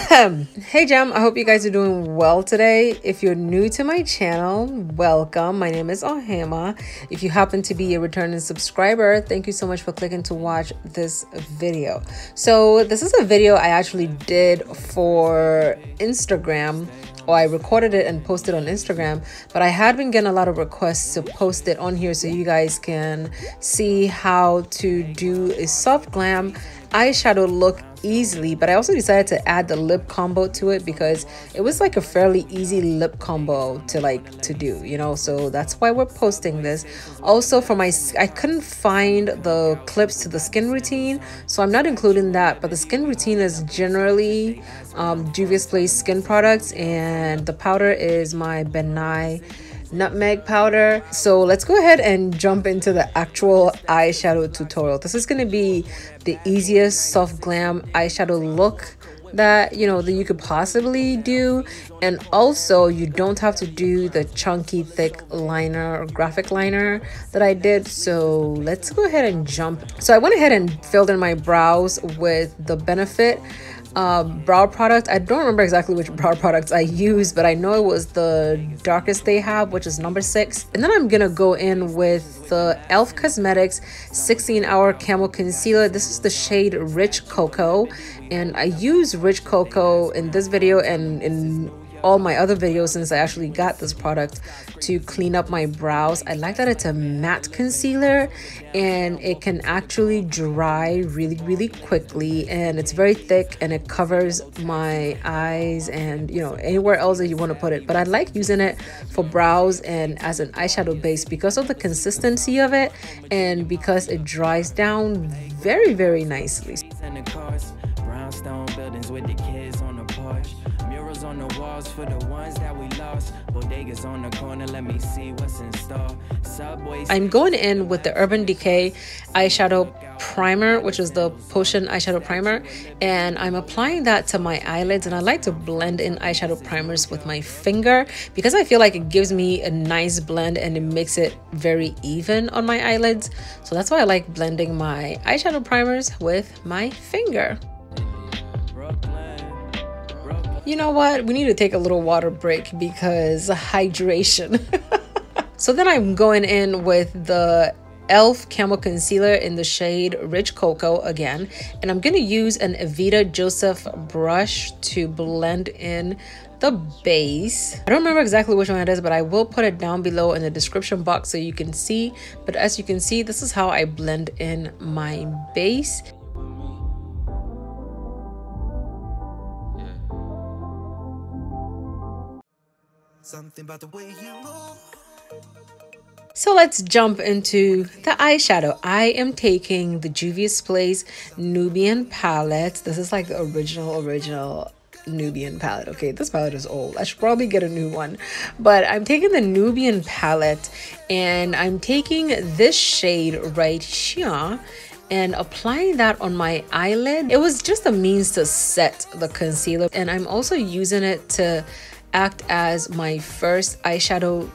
Hey Jam, I hope you guys are doing well today. If you're new to my channel, welcome. My name is Ohemaa. If you happen to be a returning subscriber, thank you so much for clicking to watch this video. So this is a video I actually did for Instagram, or I recorded it and posted on Instagram, but I had been getting a lot of requests to post it on here so you guys can see how to do a soft glam eyeshadow look easily. But I also decided to add the lip combo to it because it was like a fairly easy lip combo to do, you know, so that's why we're posting this. Also for I couldn't find the clips to the skin routine, so I'm not including that, but the skin routine is generally Juvia's Place skin products, and the powder is my Benai nutmeg powder. So let's go ahead and jump into the actual eyeshadow tutorial. This is going to be the easiest soft glam eyeshadow look that you could possibly do, and also you don't have to do the chunky thick liner or graphic liner that I did. So let's go ahead and jump. So I went ahead and filled in my brows with the Benefit brow product. I don't remember exactly which brow products I used, but I know it was the darkest they have, which is number 6. And then I'm gonna go in with the e.l.f. Cosmetics 16-hour Camo Concealer. This is the shade Rich Cocoa, and I use Rich Cocoa in this video and in all my other videos since I actually got this product to clean up my brows. I like that it's a matte concealer and it can actually dry really quickly, and it's very thick and it covers my eyes and anywhere else that you want to put it. But I like using it for brows and as an eyeshadow base because of the consistency of it and because it dries down very nicely. Brownstone buildings with the kids on the porch, murals on the walls for the ones that we lost, bodegas on the corner, let me see what's in store. Subways. I'm going in with the Urban Decay eyeshadow primer, which is the Potion eyeshadow primer, and I'm applying that to my eyelids. And I like to blend in eyeshadow primers with my finger because I feel like it gives me a nice blend and it makes it very even on my eyelids. So that's why I like blending my eyeshadow primers with my finger. You know what? We need to take a little water break because hydration. So then I'm going in with the e.l.f. Camo Concealer in the shade Rich Cocoa again. And I'm going to use an Evita Joseph brush to blend in the base. I don't remember exactly which one it is, but I will put it down below in the description box so you can see. But as you can see, this is how I blend in my base. Something about the way you move. So let's jump into the eyeshadow. I am taking the Juvia's Place Nubian palette. This is like the original Nubian palette. Okay, this palette is old. I should probably get a new one. But I'm taking the Nubian palette and I'm taking this shade right here and applying that on my eyelid. It was just a means to set the concealer, and I'm also using it to act as my first eyeshadow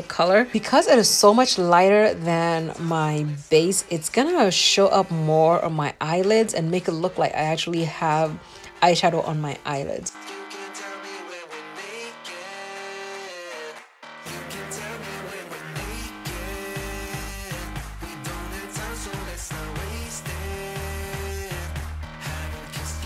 color. Because it is so much lighter than my base, it's gonna show up more on my eyelids and make it look like I actually have eyeshadow on my eyelids.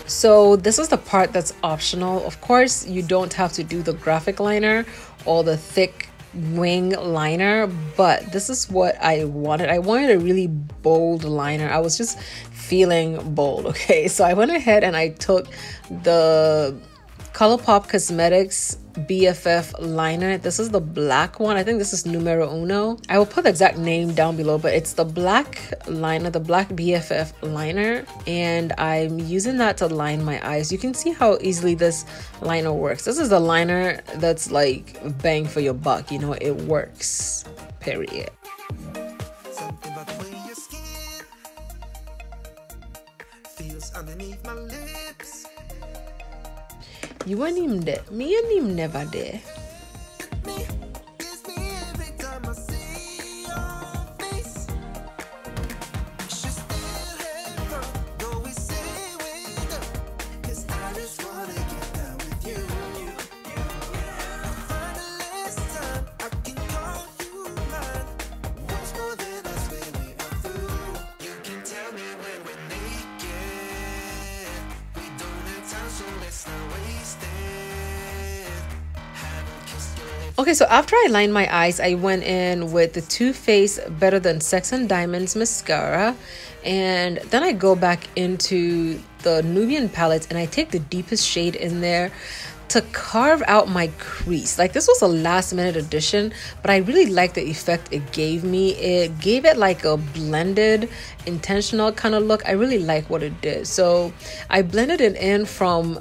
So this is the part that's optional. Of course, you don't have to do the graphic liner or the thick wing liner, but this is what I wanted. I wanted a really bold liner. I was just feeling bold, okay? So I went ahead and I took the ColourPop Cosmetics BFF liner. This is the black one. I think this is numero uno. I will put the exact name down below, but it's the black liner, the black BFF liner, and I'm using that to line my eyes. You can see how easily this liner works. This is the liner that's like bang for your buck, you know, it works, period. Something about the way your skin feels underneath my lips. You weren't even there. Me and him never there. Okay, so after I lined my eyes, I went in with the Too Faced Better Than Sex and Diamonds mascara. And then I go back into the Nubian palette and I take the deepest shade in there to carve out my crease. Like, this was a last minute addition, but I really like the effect it gave me. It gave it like a blended, intentional kind of look. I really like what it did. So I blended it in from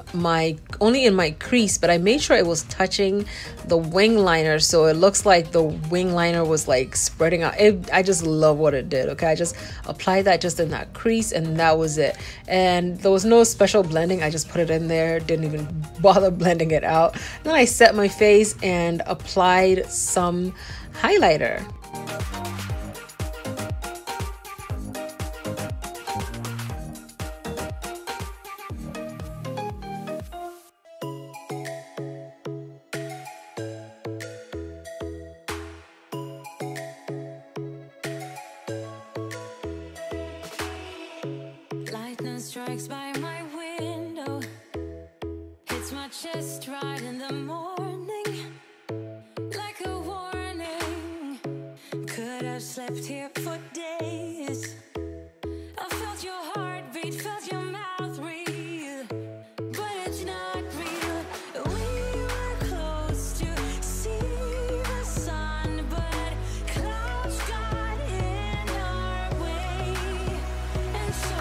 only in my crease, but I made sure it was touching the wing liner, so it looks like the wing liner was like spreading out. I just love what it did. Okay, I just applied that just in that crease, and that was it. And there was no special blending. I just put it in there, didn't even bother blending it out. Then I set my face and applied some highlighter. Lightning strikes by my window, hits my chest right in the morning, like a warning. Could have slept here for days. I felt your heartbeat, felt your mouth breathe, but it's not real. We were close to see the sun, but clouds got in our way, and so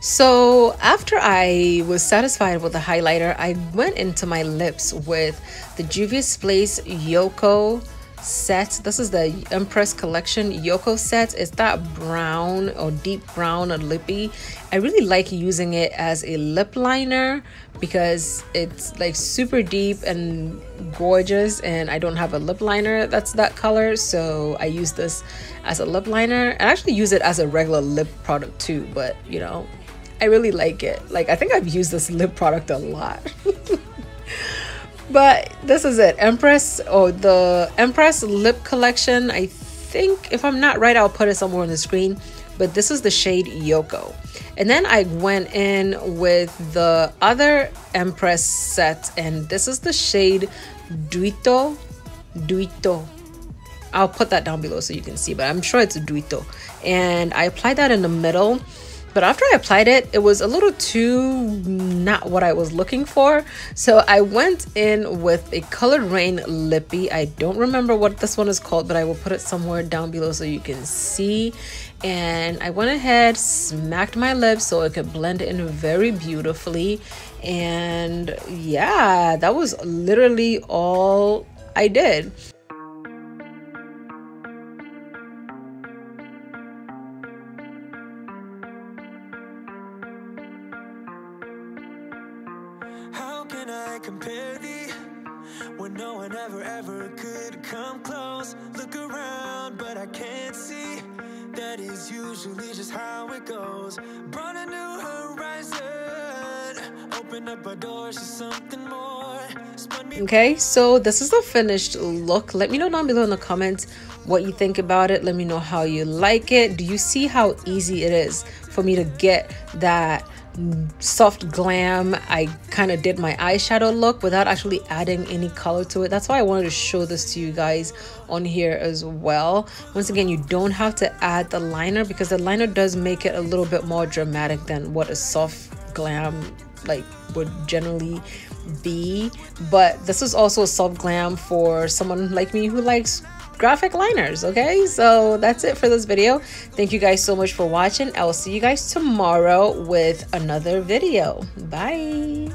So after I was satisfied with the highlighter, I went into my lips with the Juvia's Place Yoko set. This is the Empress Collection Yoko set. It's that brown or deep brown lippy. I really like using it as a lip liner because it's like super deep and gorgeous, and I don't have a lip liner that's that color, so I use this as a lip liner. I actually use it as a regular lip product too, but you know, I really like it. Like, I think I've used this lip product a lot. But this is it, the Empress Lip Collection. I think, if I'm not right, I'll put it somewhere on the screen. But this is the shade Yoko. And then I went in with the other Empress set, and this is the shade Duito. I'll put that down below so you can see, but I'm sure it's Duito. And I applied that in the middle. But after I applied it, it was a little too not what I was looking for. So I went in with a Colored Rain Lippy. I don't remember what this one is called, but I will put it somewhere down below so you can see. And I went ahead, smacked my lips so it could blend in very beautifully. And yeah, that was literally all I did. Compare thee when no one ever could come close. Look around, but I can't see. That is usually just how it goes. Brought a new horizon, open up our doors to something more. Okay, so this is the finished look. Let me know down below in the comments what you think about it. Let me know how you like it. Do you see how easy it is for me to get that soft glam? I kind of did my eyeshadow look without actually adding any color to it. That's why I wanted to show this to you guys on here as well. Once again, you don't have to add the liner because the liner does make it a little bit more dramatic than what a soft glam like would generally be. But this is also a soft glam for someone like me who likes graphic liners. Okay, so that's it for this video. Thank you guys so much for watching. I will see you guys tomorrow with another video. Bye.